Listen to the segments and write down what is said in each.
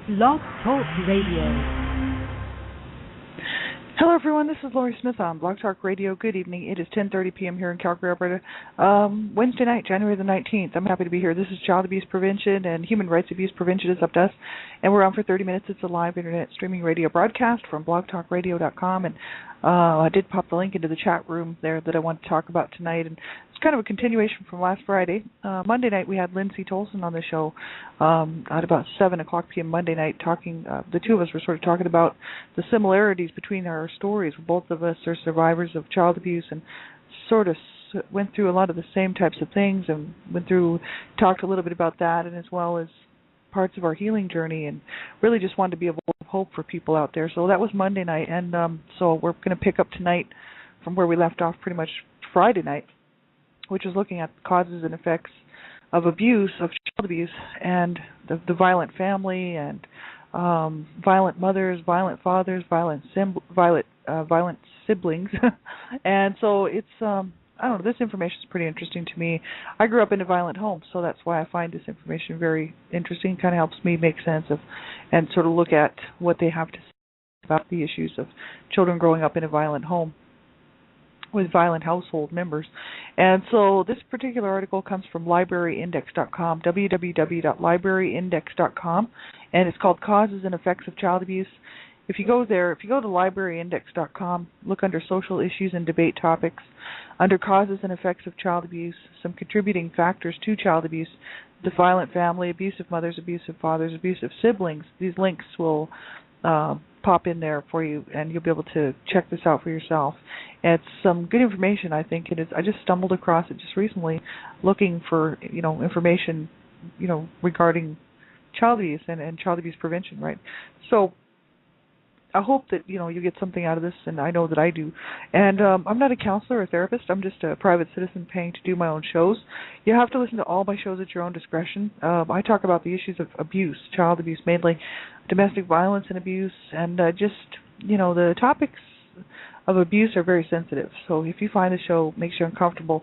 Blog Talk Radio. Hello, everyone. This is Laurie Smith on Blog Talk Radio. Good evening. It is 10:30 p.m. here in Calgary, Alberta. Wednesday night, January the 19th. I'm happy to be here. This is Child Abuse Prevention and Human Rights Abuse Prevention is up to us, and we're on for 30 minutes. It's a live internet streaming radio broadcast from blogtalkradio.com, and I did pop the link into the chat room there that I want to talk about tonight, and it's kind of a continuation from last Friday. Monday night we had Lindsay Tolson on the show at about 7 o'clock p.m. Monday night talking. The two of us were sort of talking about the similarities between our stories. Both of us are survivors of child abuse and sort of went through a lot of the same types of things and talked a little bit about that, and as well as parts of our healing journey, and really just wanted to be a voice of hope for people out there. So that was Monday night, and so we're going to pick up tonight from where we left off pretty much Friday night, which is looking at the causes and effects of abuse, of child abuse, and the violent family, and violent mothers, violent fathers, violent siblings. And so it's I don't know, this information is pretty interesting to me. I grew up in a violent home, so that's why I find this information very interesting. Kind of helps me make sense of and sort of look at what they have to say about the issues of children growing up in a violent home with violent household members. And so this particular article comes from libraryindex.com, www.libraryindex.com, and it's called Causes and Effects of Child Abuse. If you go there, if you go to libraryindex.com, look under Social Issues and Debate Topics, under Causes and Effects of Child Abuse, some contributing factors to child abuse, the violent family, abusive mothers, abusive fathers, abusive siblings. These links will pop in there for you, and you'll be able to check this out for yourself. It's some good information, I think. It is. I just stumbled across it just recently, looking for information, regarding child abuse and child abuse prevention, right? So I hope that you get something out of this, and I know that I do. And I'm not a counselor or therapist. I'm just a private citizen paying to do my own shows. You have to listen to all my shows at your own discretion. I talk about the issues of abuse, child abuse, mainly domestic violence and abuse, and the topics of abuse are very sensitive. So if you find the show makes you uncomfortable,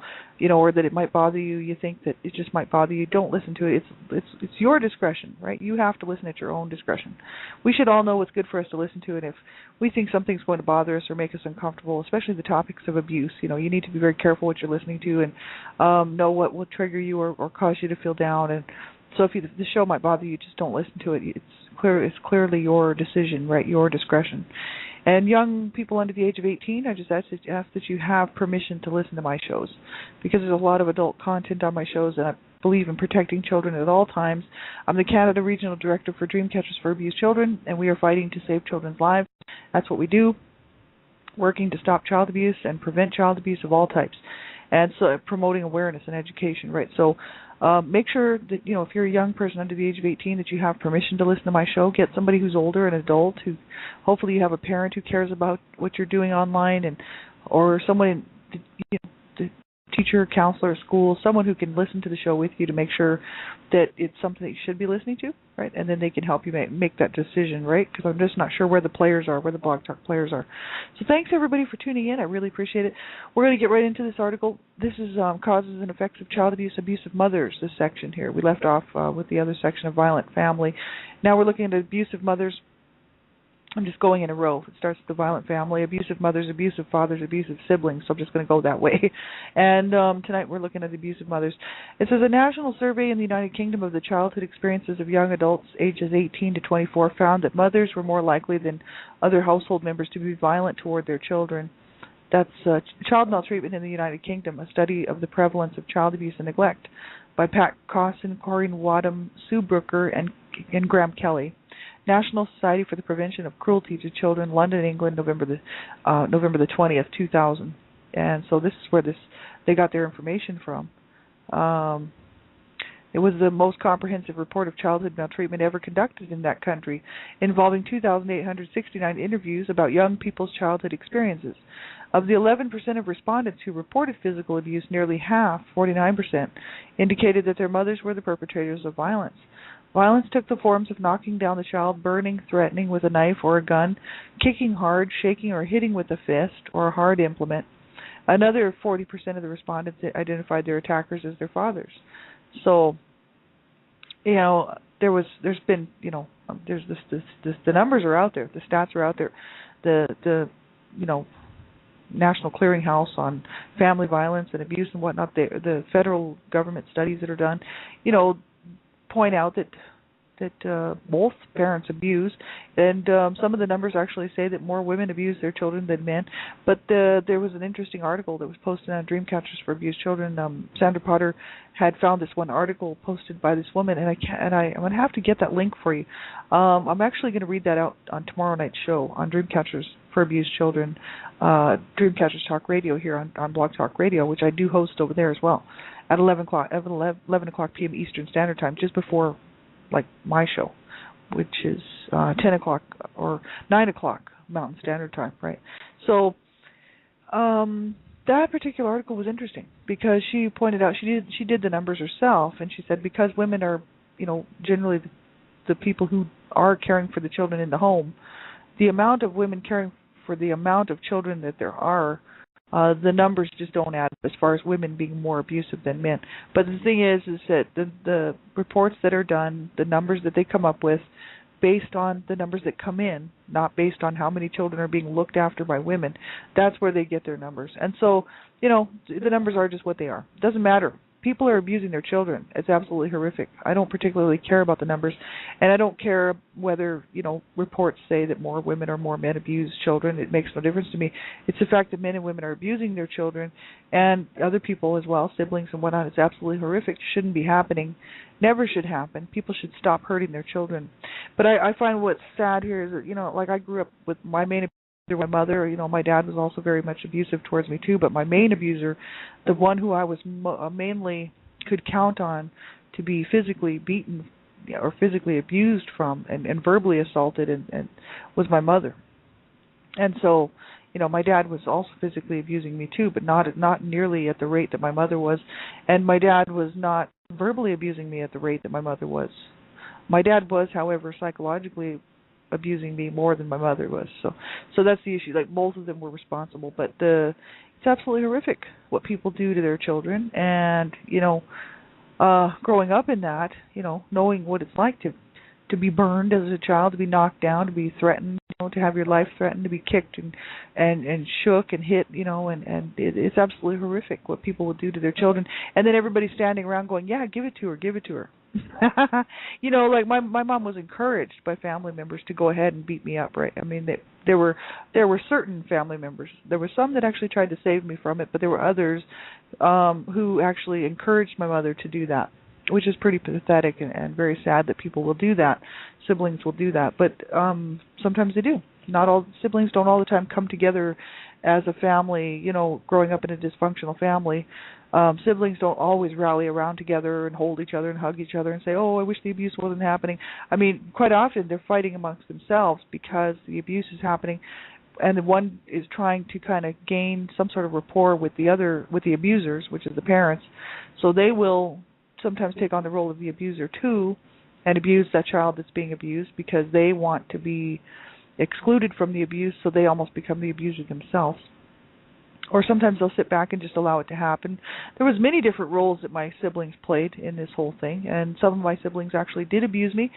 or that it might bother you, you think that it just might bother you, don't listen to it. It's your discretion, right? You have to listen at your own discretion. We should all know what's good for us to listen to, and if we think something's going to bother us or make us uncomfortable, especially the topics of abuse, you need to be very careful what you're listening to and know what will trigger you or cause you to feel down. And so if the show might bother you, just don't listen to it. It's clearly your decision, right? Your discretion. And young people under the age of 18, I just ask that you have permission to listen to my shows, because there's a lot of adult content on my shows, and I believe in protecting children at all times. I'm the Canada Regional Director for Dreamcatchers for Abused Children, and we are fighting to save children's lives. That's what we do, working to stop child abuse and prevent child abuse of all types, and so promoting awareness and education, right? So make sure that, if you're a young person under the age of 18, that you have permission to listen to my show. Get somebody who's older, an adult, who hopefully you have a parent who cares about what you're doing online, or someone, the teacher, counselor, school, someone who can listen to the show with you to make sure that it's something that you should be listening to, right? And then they can help you make that decision, right? Because I'm just not sure where the Blog Talk players are. So thanks, everybody, for tuning in. I really appreciate it. We're going to get right into this article. This is Causes and Effects of Child Abuse, Abusive Mothers, this section here. We left off with the other section of violent family. Now we're looking at abusive mothers. I'm just going in a row. It starts with the violent family, abusive mothers, abusive fathers, abusive siblings. So I'm just going to go that way. And tonight we're looking at abusive mothers. It says a national survey in the United Kingdom of the childhood experiences of young adults ages 18 to 24 found that mothers were more likely than other household members to be violent toward their children. That's Child Maltreatment in the United Kingdom, a study of the prevalence of child abuse and neglect by Pat Cosson, Corrine Wadham, Sue Brooker, and Graham Kelly. National Society for the Prevention of Cruelty to Children, London, England, November the 20th, 2000. And so this is where they got their information from. It was the most comprehensive report of childhood maltreatment ever conducted in that country, involving 2,869 interviews about young people's childhood experiences. Of the 11% of respondents who reported physical abuse, nearly half, 49%, indicated that their mothers were the perpetrators of violence. Violence took the forms of knocking down the child, burning, threatening with a knife or a gun, kicking hard, shaking or hitting with a fist or a hard implement. Another 40% of the respondents identified their attackers as their fathers. So, there's been, there's this the numbers are out there, the stats are out there, the you know National Clearinghouse on family violence and abuse and whatnot, the federal government studies that are done, point out that both parents abuse, and some of the numbers actually say that more women abuse their children than men. But there was an interesting article that was posted on Dreamcatchers for Abused Children. Sandra Potter had found this one article posted by this woman, and I'm going to have to get that link for you. I'm actually going to read that out on tomorrow night's show on Dreamcatchers for Abused Children, Dreamcatchers Talk Radio here on Blog Talk Radio, which I do host over there as well, at 11 o'clock p.m. Eastern Standard Time, just before my show, which is 10 o'clock or 9 o'clock Mountain Standard Time, right? So that particular article was interesting because she pointed out she did the numbers herself, and she said because women are, generally the people who are caring for the children in the home, the amount of women caring for the amount of children that there are, the numbers just don't add up as far as women being more abusive than men. But the thing is that the reports that are done, the numbers that they come up with, based on the numbers that come in, not based on how many children are being looked after by women, that's where they get their numbers. And so, the numbers are just what they are. It doesn't matter. People are abusing their children. It's absolutely horrific. I don't particularly care about the numbers, and I don't care whether, reports say that more women or more men abuse children. It makes no difference to me. It's the fact that men and women are abusing their children, and other people as well, siblings and whatnot. It's absolutely horrific. It shouldn't be happening. Never should happen. People should stop hurting their children. But I find what's sad here is that, I grew up with my main abuser, my mother. My dad was also very much abusive towards me too, but my main abuser, the one who I was mainly could count on to be physically beaten or physically abused from and verbally assaulted and was my mother. And so, my dad was also physically abusing me too, but not nearly at the rate that my mother was, and my dad was not verbally abusing me at the rate that my mother was. My dad was, however, psychologically abusing me more than my mother was. So that's the issue. Both of them were responsible, but it's absolutely horrific what people do to their children. And growing up in that, knowing what it's like to be burned as a child, to be knocked down, to be threatened, to have your life threatened, to be kicked and shook and hit, and it's absolutely horrific what people will do to their children. And then everybody's standing around going, yeah, give it to her. My mom was encouraged by family members to go ahead and beat me up, right? I mean, there were certain family members. There were some that actually tried to save me from it, but there were others who actually encouraged my mother to do that, which is pretty pathetic and very sad that people will do that. Siblings will do that, but sometimes they do. Not all siblings don't all the time come together as a family. Growing up in a dysfunctional family, siblings don't always rally around together and hold each other and hug each other and say, oh, I wish the abuse wasn't happening. I mean, quite often they're fighting amongst themselves because the abuse is happening, and the one is trying to kind of gain some sort of rapport with the abusers, which is the parents. So they will sometimes take on the role of the abuser too and abuse that child that's being abused because they want to be excluded from the abuse, so they almost become the abuser themselves. Or sometimes they'll sit back and just allow it to happen. There was many different roles that my siblings played in this whole thing, and some of my siblings actually did abuse me,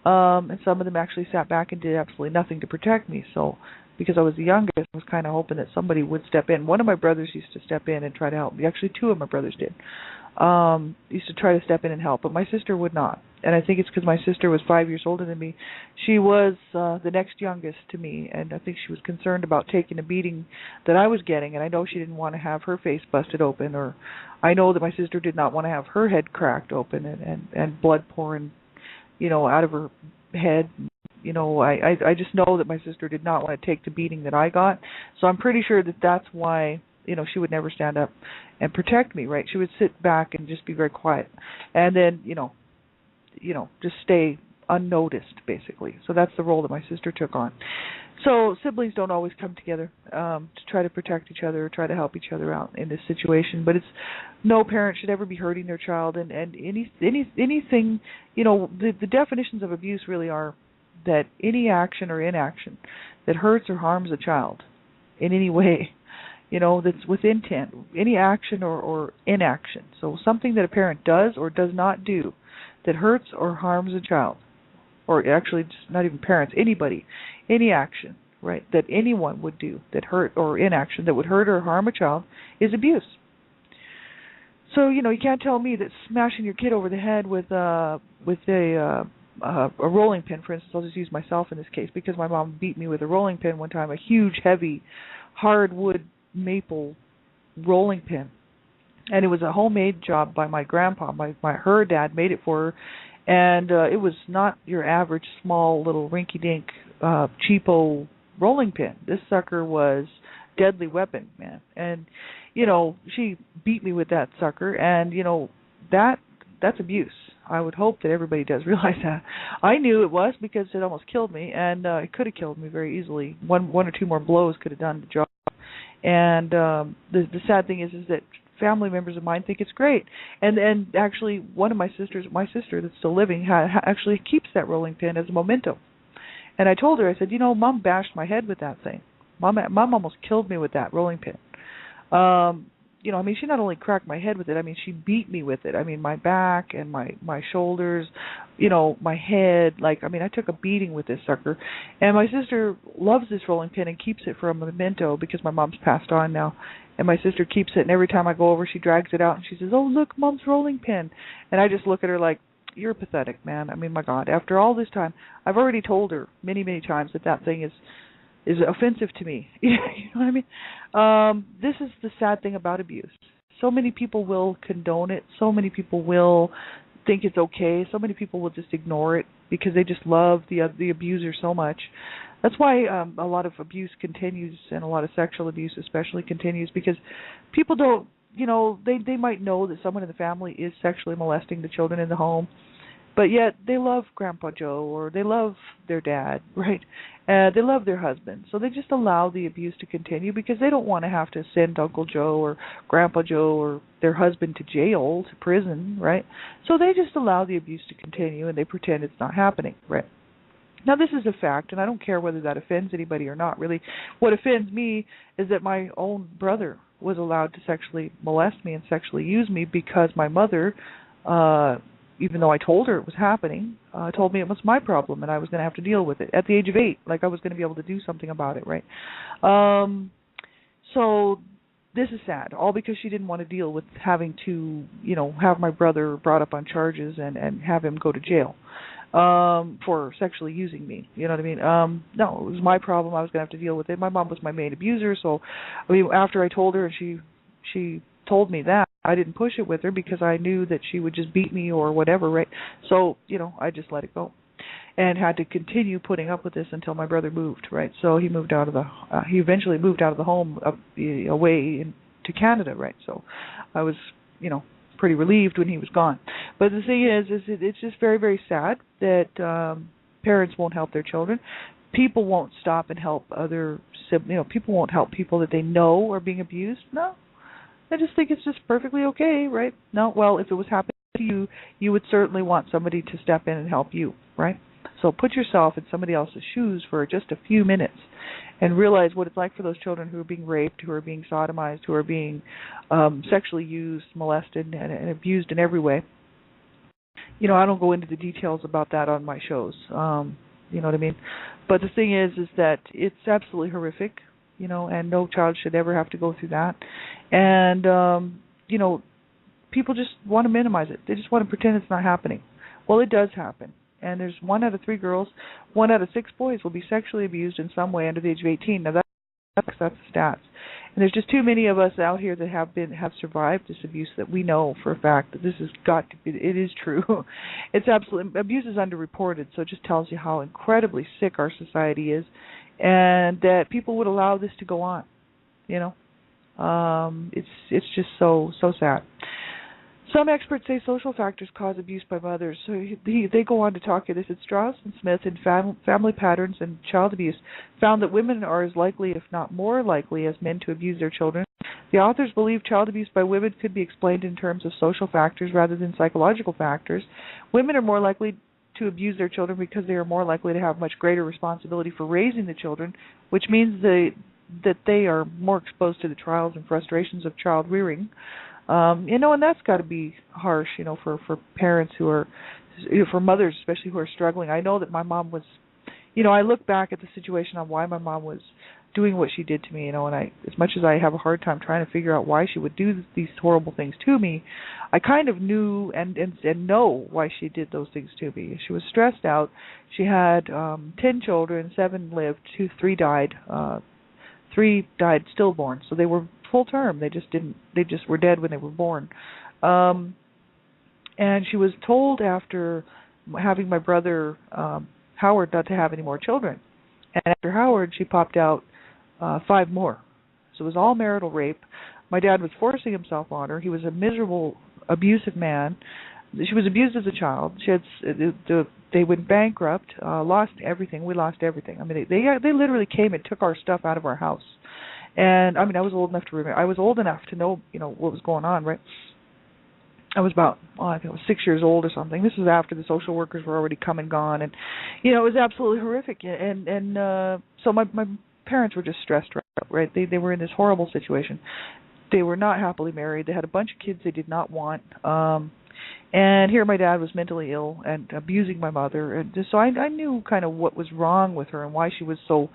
and some of them actually sat back and did absolutely nothing to protect me. So because I was the youngest, I was kind of hoping that somebody would step in. One of my brothers used to step in and try to help me. Actually, two of my brothers did. Used to try to step in and help, but my sister would not. And I think it's because my sister was 5 years older than me. She was the next youngest to me, and I think she was concerned about taking a beating that I was getting, and I know she didn't want to have her face busted open, or I know that my sister did not want to have her head cracked open and blood pouring, out of her head. I just know that my sister did not want to take the beating that I got, so I'm pretty sure that that's why she would never stand up and protect me, right? She would sit back and just be very quiet, and then just stay unnoticed, basically. So that's the role that my sister took on. So siblings don't always come together to try to protect each other or try to help each other out in this situation. But no parent should ever be hurting their child, and anything, the definitions of abuse really are that any action or inaction that hurts or harms a child in any way, that's with intent, any action or inaction. So something that a parent does or does not do that hurts or harms a child, or actually just not even parents, anybody, any action, right, that anyone would do that hurt, or inaction that would hurt or harm a child, is abuse. So, you can't tell me that smashing your kid over the head with a rolling pin, for instance. I'll just use myself in this case because my mom beat me with a rolling pin one time, a huge, heavy, hardwood maple rolling pin, and it was a homemade job by my grandpa. Her dad made it for her, and it was not your average small little rinky-dink cheapo rolling pin. This sucker was deadly weapon, man. And she beat me with that sucker, and that's abuse. I would hope that everybody does realize that. I knew it was because it almost killed me, and it could have killed me very easily. One or two more blows could have done the job. And the sad thing is that family members of mine think it's great. And actually, one of my sister that's still living, actually keeps that rolling pin as a memento. And I told her, I said, Mom bashed my head with that thing. Mom almost killed me with that rolling pin. She not only cracked my head with it, she beat me with it. My back and my shoulders, my head, I took a beating with this sucker. And my sister loves this rolling pin and keeps it for a memento because my mom's passed on now. And my sister keeps it, and every time I go over, she drags it out and she says, "Oh, look, Mom's rolling pin." And I just look at her like, "You're pathetic, man. My God, after all this time, I've already told her many, many times that thing is offensive to me." You know what I mean? This is the sad thing about abuse. So many people will condone it. So many people will think it's okay. So many people will just ignore it because they just love the abuser so much. That's why a lot of abuse continues, and a lot of sexual abuse especially continues, because people don't, they might know that someone in the family is sexually molesting the children in the home, but yet they love Grandpa Joe, or they love their dad, right? They love their husband. So they just allow the abuse to continue because they don't want to have to send Uncle Joe or Grandpa Joe or their husband to jail, to prison, right? So they just allow the abuse to continue, and they pretend it's not happening, right? Now, this is a fact, and I don't care whether that offends anybody or not, really. What offends me is that my own brother was allowed to sexually molest me and sexually use me because my mother, even though I told her it was happening, told me it was my problem and I was going to have to deal with it at the age of 8, like I was going to be able to do something about it, right? So this is sad, all because she didn't want to deal with having to, have my brother brought up on charges and have him go to jail for sexually using me. You know what I mean? No, it was my problem. I was going to have to deal with it. My mom was my main abuser, so after I told her and she told me that, I didn't push it with her because I knew that she would just beat me or whatever, right? So, I just let it go and had to continue putting up with this until my brother moved, right? So he moved out of he eventually moved out of the home away to Canada, right? So I was, pretty relieved when he was gone. But the thing is it's just very, very sad that parents won't help their children. People won't stop and help people won't help people that they know are being abused. No. I just think it's just perfectly okay, right? No, well, if it was happening to you, you would certainly want somebody to step in and help you, right? So put yourself in somebody else's shoes for just a few minutes and realize what it's like for those children who are being raped, who are being sodomized, who are being sexually used, molested, and abused in every way. I don't go into the details about that on my shows. You know what I mean? But the thing is that it's absolutely horrific. And no child should ever have to go through that. And, people just want to minimize it. They just want to pretend it's not happening. Well, it does happen. And there's 1 out of 3 girls, 1 out of 6 boys will be sexually abused in some way under the age of 18. Now, that's the stats. And there's just too many of us out here that have survived this abuse that we know for a fact that this has got to be, it is true. It's absolutely, abuse is underreported, so it just tells you how incredibly sick our society is, and that people would allow this to go on. It's just so sad. Some experts say social factors cause abuse by mothers. So they go on to talk here. This is Strauss and Smith in Family Patterns and Child Abuse found that women are as likely, if not more likely, as men to abuse their children. The authors believe child abuse by women could be explained in terms of social factors rather than psychological factors. Women are more likely to abuse their children because they are more likely to have much greater responsibility for raising the children, which means that they are more exposed to the trials and frustrations of child rearing. And that's got to be harsh, for parents who are for mothers especially who are struggling. I know that my mom was, I look back at the situation on why my mom was doing what she did to me, and as much as I have a hard time trying to figure out why she would do these horrible things to me, I kind of knew and know why she did those things to me. She was stressed out. She had 10 children, 7 lived, 3 died. 3 died stillborn, so they were full term. They just were dead when they were born. And she was told after having my brother Howard not to have any more children. And after Howard, she popped out 5 more. So it was all marital rape. My dad was forcing himself on her. He was a miserable, abusive man. She was abused as a child. She had they went bankrupt, lost everything. We lost everything. I mean, they literally came and took our stuff out of our house. And I mean, I was old enough to remember. I was old enough to know, what was going on, right? I was about, I think I was 6 years old or something. This was after the social workers were already come and gone, and it was absolutely horrific. And so my parents were just stressed, right? They were in this horrible situation. They were not happily married. They had a bunch of kids they did not want. And here my dad was mentally ill and abusing my mother. And so I knew kind of what was wrong with her and why she was so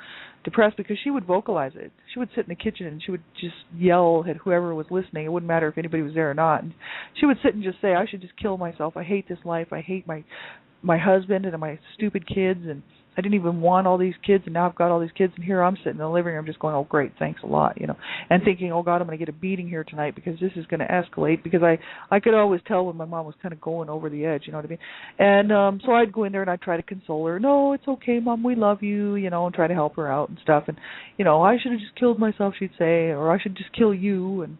depressed, because she would vocalize it. She would sit in the kitchen and she would just yell at whoever was listening. It wouldn't matter if anybody was there or not. And she would sit and just say, I should just kill myself. I hate this life. I hate my husband and my stupid kids, and I didn't even want all these kids, and now I've got all these kids, and here I'm sitting in the living room just going, oh, great, thanks a lot, and thinking, oh, God, I'm going to get a beating here tonight because this is going to escalate, because I could always tell when my mom was kind of going over the edge, you know what I mean? And so I'd go in there and I'd try to console her. No, it's okay, Mom, we love you, and try to help her out and stuff. And, I should have just killed myself, she'd say, or I should just kill you, and,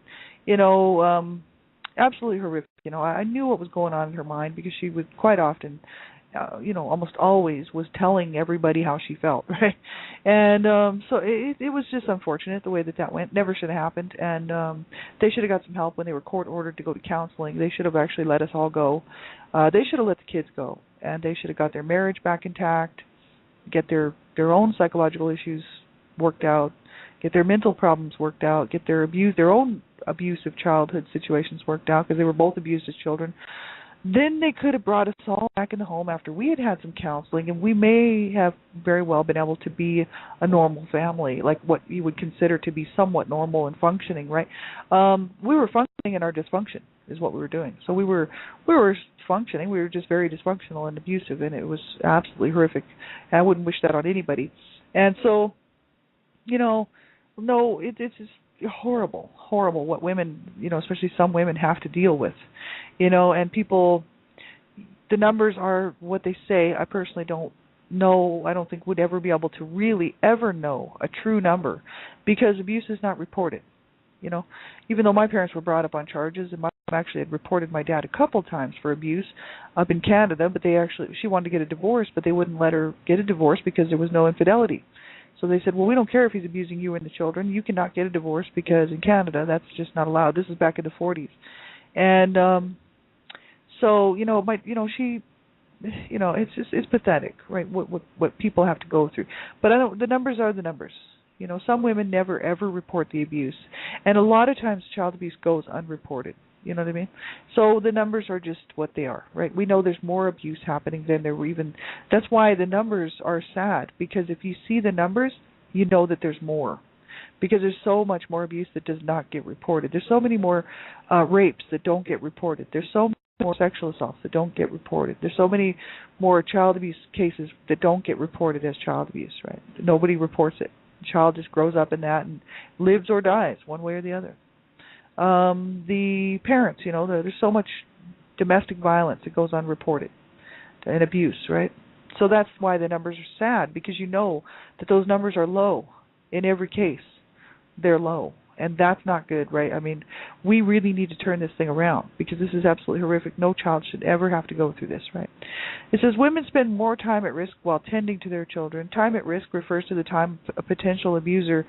absolutely horrific. I knew what was going on in her mind, because she would quite often almost always was telling everybody how she felt, right? And so it was just unfortunate the way that went. Never should have happened. And they should have got some help when they were court ordered to go to counseling. They should have actually let us all go. They should have let the kids go, and they should have got their marriage back intact, get their own psychological issues worked out, get their mental problems worked out, get their own abusive childhood situations worked out, because they were both abused as children. Then they could have brought us all back in the home after we had some counseling, and we may have very well been able to be a normal family, like what you would consider to be somewhat normal and functioning, right? We were functioning in our dysfunction is what we were doing. So we were functioning. We were just very dysfunctional and abusive, and it was absolutely horrific. And I wouldn't wish that on anybody. And so, no, it's just horrible what women, especially some women, have to deal with, and people, the numbers are what they say. I personally don't know, I don't think would ever be able to really ever know a true number, because abuse is not reported, even though my parents were brought up on charges, and my mom actually had reported my dad a couple times for abuse up in Canada, but she wanted to get a divorce, but they wouldn't let her get a divorce because there was no infidelity. So they said, well, we don't care if he's abusing you and the children. You cannot get a divorce because in Canada that's just not allowed. This is back in the 40s. And so, she, it's pathetic, right, what people have to go through. But the numbers are the numbers. Some women never, ever report the abuse. And a lot of times child abuse goes unreported. You know what I mean? So the numbers are just what they are, right? We know there's more abuse happening than there were even. That's why the numbers are sad, because if you see the numbers, you know that there's more. Because there's so much more abuse that does not get reported. There's so many more rapes that don't get reported. There's so many more sexual assaults that don't get reported. There's so many more child abuse cases that don't get reported as child abuse, right? Nobody reports it. The child just grows up in that and lives or dies one way or the other. The parents, there's so much domestic violence that goes unreported and abuse, right? So that's why the numbers are sad, because you know that those numbers are low in every case. They're low, and that's not good, right? I mean, we really need to turn this thing around, because this is absolutely horrific. No child should ever have to go through this, right? It says women spend more time at risk while tending to their children. Time at risk refers to the time a potential abuser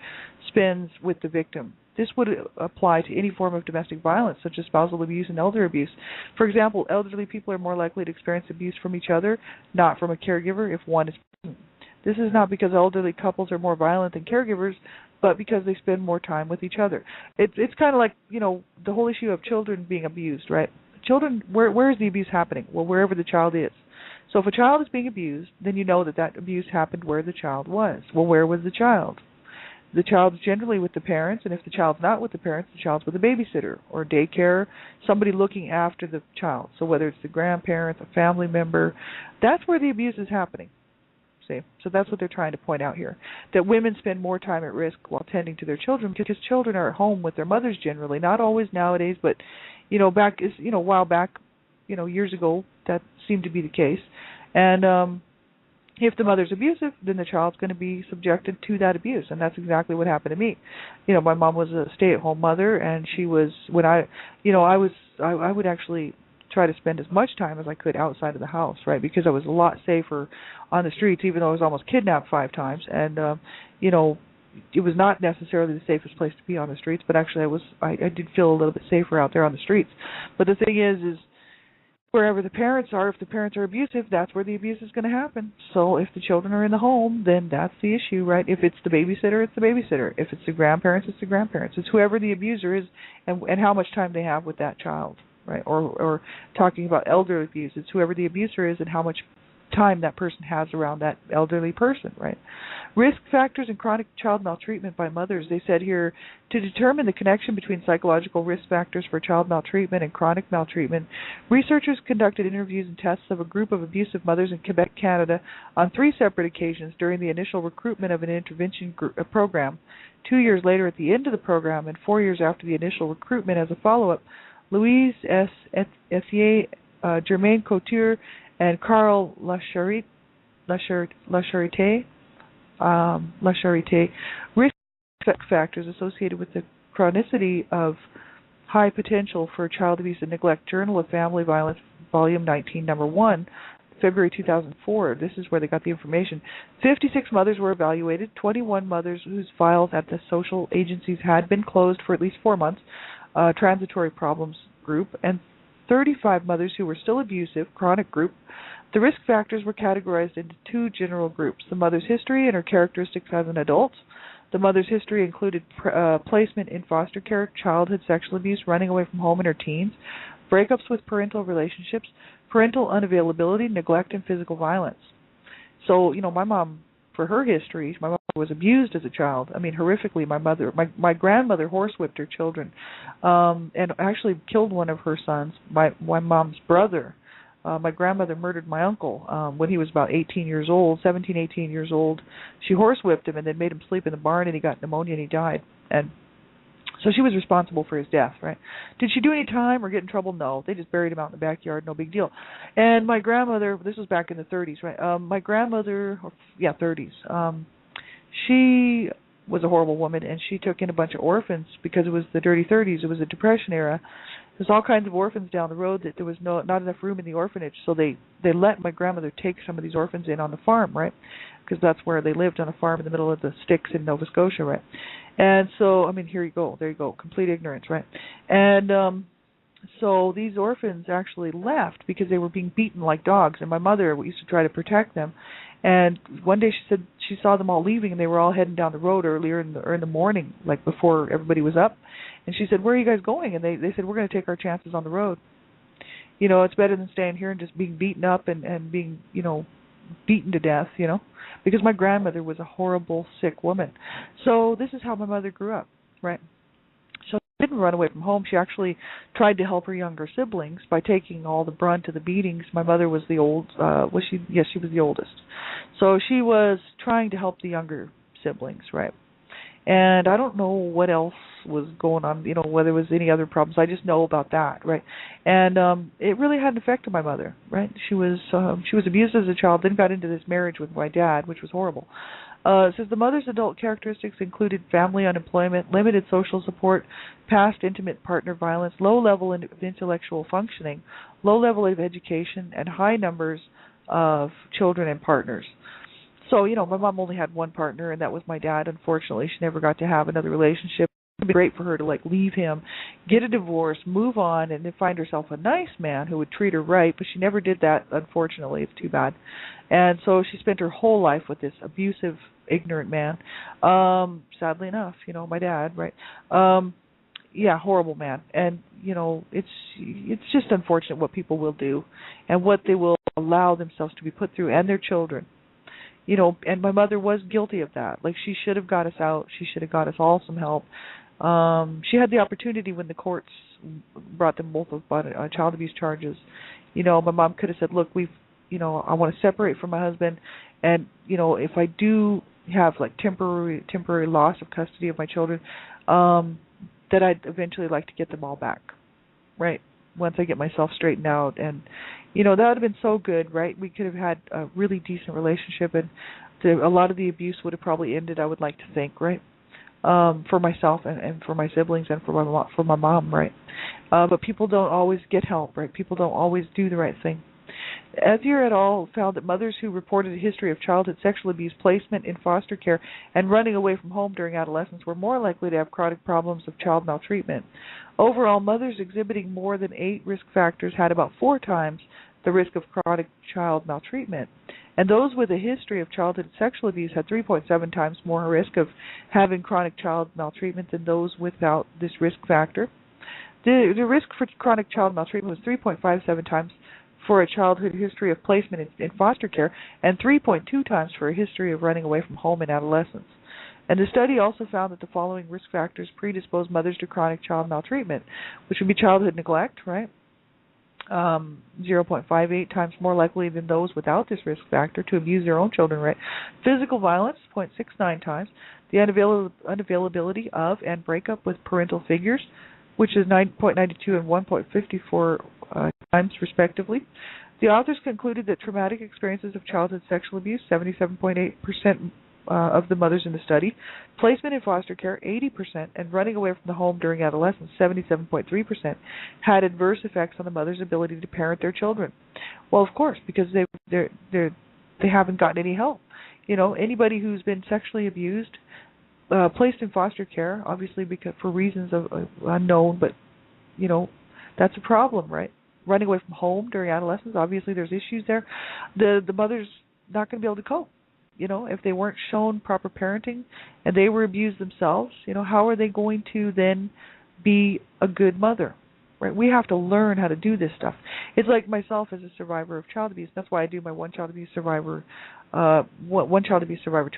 spends with the victim. This would apply to any form of domestic violence, such as spousal abuse and elder abuse. For example, elderly people are more likely to experience abuse from each other, not from a caregiver, if one is present. This is not because elderly couples are more violent than caregivers, but because they spend more time with each other. It's kind of like, the whole issue of children being abused, right? Children, where is the abuse happening? Well, wherever the child is. So if a child is being abused, then you know that that abuse happened where the child was. Well, where was the child? The child's generally with the parents, and if the child's not with the parents, the child's with a babysitter or daycare, somebody looking after the child. So whether it's the grandparents, a family member, that's where the abuse is happening. See? So that's what they're trying to point out here, that women spend more time at risk while tending to their children because children are at home with their mothers generally, not always nowadays, but back is a while back, years ago, that seemed to be the case. And if the mother's abusive, then the child's going to be subjected to that abuse, and that's exactly what happened to me. My mom was a stay-at-home mother, and she was I would actually try to spend as much time as I could outside of the house, right? Because I was a lot safer on the streets, even though I was almost kidnapped 5 times, and it was not necessarily the safest place to be on the streets, but actually I did feel a little bit safer out there on the streets. But the thing is wherever the parents are, if the parents are abusive, that's where the abuse is going to happen. So if the children are in the home, then that's the issue, right? If it's the babysitter, it's the babysitter. If it's the grandparents, it's the grandparents. It's whoever the abuser is and how much time they have with that child, right? Or talking about elder abuse, it's whoever the abuser is and how much time that person has around that elderly person, right? Risk factors in chronic child maltreatment by mothers. They said here, to determine the connection between psychological risk factors for child maltreatment and chronic maltreatment, researchers conducted interviews and tests of a group of abusive mothers in Quebec, Canada, on 3 separate occasions during the initial recruitment of an intervention program. 2 years later at the end of the program and 4 years after the initial recruitment as a follow-up, Louise S. Essier, Germaine Couture, and Carl Lacharite, risk factors associated with the chronicity of high potential for child abuse and neglect. Journal of Family Violence, Volume 19, Number 1, February 2004. This is where they got the information. 56 mothers were evaluated, 21 mothers whose files at the social agencies had been closed for at least 4 months, transitory problems group, and 35 mothers who were still abusive, chronic group. The risk factors were categorized into 2 general groups: the mother's history and her characteristics as an adult. The mother's history included placement in foster care, childhood sexual abuse, running away from home in her teens, breakups with parental relationships, parental unavailability, neglect, and physical violence. So, my mom, for her history, my mother was abused as a child. I mean, horrifically. My grandmother horsewhipped her children, and actually killed one of her sons, my mom's brother. My grandmother murdered my uncle when he was about 18 years old. She horsewhipped him and then made him sleep in the barn, and he got pneumonia and he died. And so she was responsible for his death, right? Did she do any time or get in trouble? No. They just buried him out in the backyard, no big deal. And my grandmother, this was back in the 30s, right? My grandmother, 30s, she was a horrible woman, and she took in a bunch of orphans because it was the dirty 30s. It was the Depression era. There's all kinds of orphans down the road that there was not enough room in the orphanage, so they let my grandmother take some of these orphans in on the farm, right? Because that's where they lived, on a farm in the middle of the sticks in Nova Scotia, right? And so, there you go, complete ignorance, right? And so these orphans actually left because they were being beaten like dogs, and my mother used to try to protect them. And one day she said she saw them all leaving, and they were all heading down the road earlier in the morning, like before everybody was up. And she said, "Where are you guys going?" And they said, "We're going to take our chances on the road. It's better than staying here and just being beaten up and being, beaten to death, because my grandmother was a horrible, sick woman." So this is how my mother grew up, right? So she didn't run away from home. She actually tried to help her younger siblings by taking all the brunt of the beatings. My mother was the was she? Yes, she was the oldest. So she was trying to help the younger siblings, right? And I don't know what else was going on, whether there was any other problems. I just know about that, right? And it really had an effect on my mother, right? She was abused as a child, then got into this marriage with my dad, which was horrible. It says the mother's adult characteristics included family unemployment, limited social support, past intimate partner violence, low level of intellectual functioning, low level of education, and high numbers of children and partners. So, my mom only had one partner, and that was my dad. Unfortunately, she never got to have another relationship. It would be great for her to, leave him, get a divorce, move on, and then find herself a nice man who would treat her right, but she never did that, unfortunately. It's too bad. And so she spent her whole life with this abusive, ignorant man. Sadly enough, my dad, right? yeah, horrible man. And it's just unfortunate what people will do and what they will allow themselves to be put through, and their children. And my mother was guilty of that. Like, she should have got us out. She should have got us all some help. She had the opportunity when the courts brought them both on child abuse charges. My mom could have said, look, I want to separate from my husband, and if I do have like temporary loss of custody of my children, that I'd eventually like to get them all back, right? Once I get myself straightened out, and that would have been so good, right? We could have had a really decent relationship, and a lot of the abuse would have probably ended, I would like to think, right? For myself and for my siblings and for my mom, right? But people don't always get help, right? People don't always do the right thing. Ethier et al. Found that mothers who reported a history of childhood sexual abuse, placement in foster care, and running away from home during adolescence were more likely to have chronic problems of child maltreatment. Overall, mothers exhibiting more than 8 risk factors had about 4 times the risk of chronic child maltreatment. And those with a history of childhood sexual abuse had 3.7 times more risk of having chronic child maltreatment than those without this risk factor. The risk for chronic child maltreatment was 3.57 times for a childhood history of placement in foster care, and 3.2 times for a history of running away from home in adolescence. And the study also found that the following risk factors predispose mothers to chronic child maltreatment, which would be childhood neglect, right? 0.58 times more likely than those without this risk factor to abuse their own children, right? Physical violence, 0.69 times. The unavailability of and breakup with parental figures, which is 9.92 and 1.54 times, respectively. The authors concluded that traumatic experiences of childhood sexual abuse, 77.8% of the mothers in the study, placement in foster care, 80%, and running away from the home during adolescence, 77.3%, had adverse effects on the mother's ability to parent their children. Well, of course, because they haven't gotten any help. Anybody who's been sexually abused, placed in foster care, obviously because for reasons of unknown, but that's a problem, right? Running away from home during adolescence, obviously there's issues there. The mother's not going to be able to cope. If they weren't shown proper parenting and they were abused themselves, how are they going to then be a good mother? Right? We have to learn how to do this stuff. It's like myself as a survivor of child abuse. That's why I do my one child abuse survivor to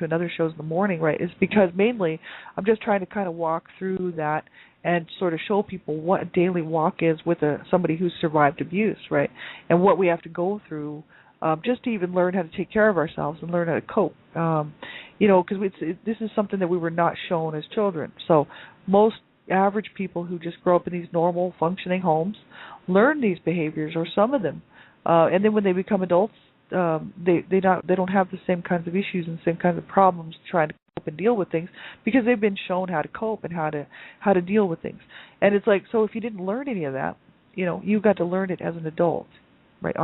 another shows in the morning, right? Is because mainly I'm just trying to kind of walk through that and sort of show people what a daily walk is with somebody who's survived abuse, right? And what we have to go through just to even learn how to take care of ourselves and learn how to cope. Because this is something that we were not shown as children. So most average people who just grow up in these normal functioning homes learn these behaviors, or some of them, and then when they become adults, they don't have the same kinds of issues and the same kinds of problems trying to cope and deal with things, because they've been shown how to cope and how to deal with things. And it's like, so if you didn't learn any of that, you got to learn it as an adult, right?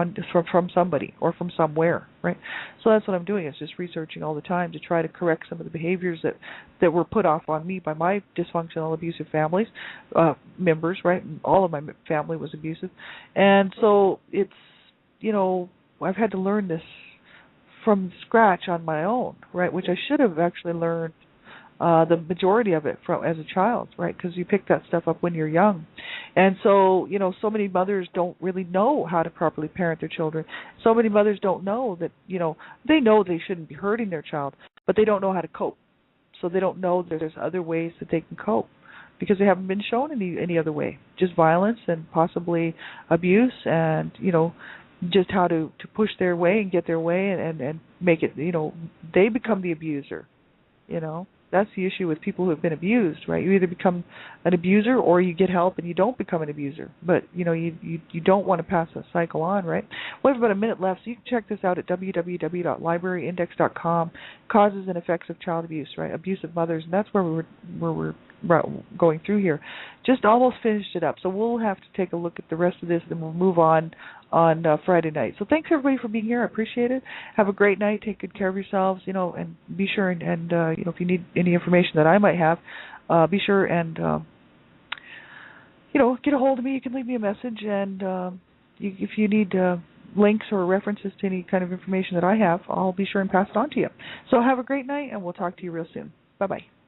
From somebody or from somewhere, right? So that's what I'm doing, is just researching all the time to try to correct some of the behaviors that were put off on me by my dysfunctional, abusive families, members, right? All of my family was abusive, and so it's I've had to learn this from scratch on my own, right? Which I should have actually learned the majority of it as a child, right? Because you pick that stuff up when you're young. And so, so many mothers don't really know how to properly parent their children. So many mothers don't know that, they know they shouldn't be hurting their child, but they don't know how to cope. So they don't know that there's other ways that they can cope, because they haven't been shown any other way. Just violence and possibly abuse, and, just how to push their way and get their way and make it, they become the abuser, That's the issue with people who have been abused, right? You either become an abuser or you get help and you don't become an abuser. But, you don't want to pass that cycle on, right? We have about a minute left, so you can check this out at www.libraryindex.com, causes and effects of child abuse, right? Abusive mothers, and that's where we're going through here. Just almost finished it up, so we'll have to take a look at the rest of this, and we'll move on Friday night. So thanks everybody for being here. I appreciate it. Have a great night. Take good care of yourselves, and be sure and if you need any information that I might have, be sure and get a hold of me. You can leave me a message, and if you need links or references to any kind of information that I have, I'll be sure and pass it on to you. So have a great night, and we'll talk to you real soon. Bye-bye.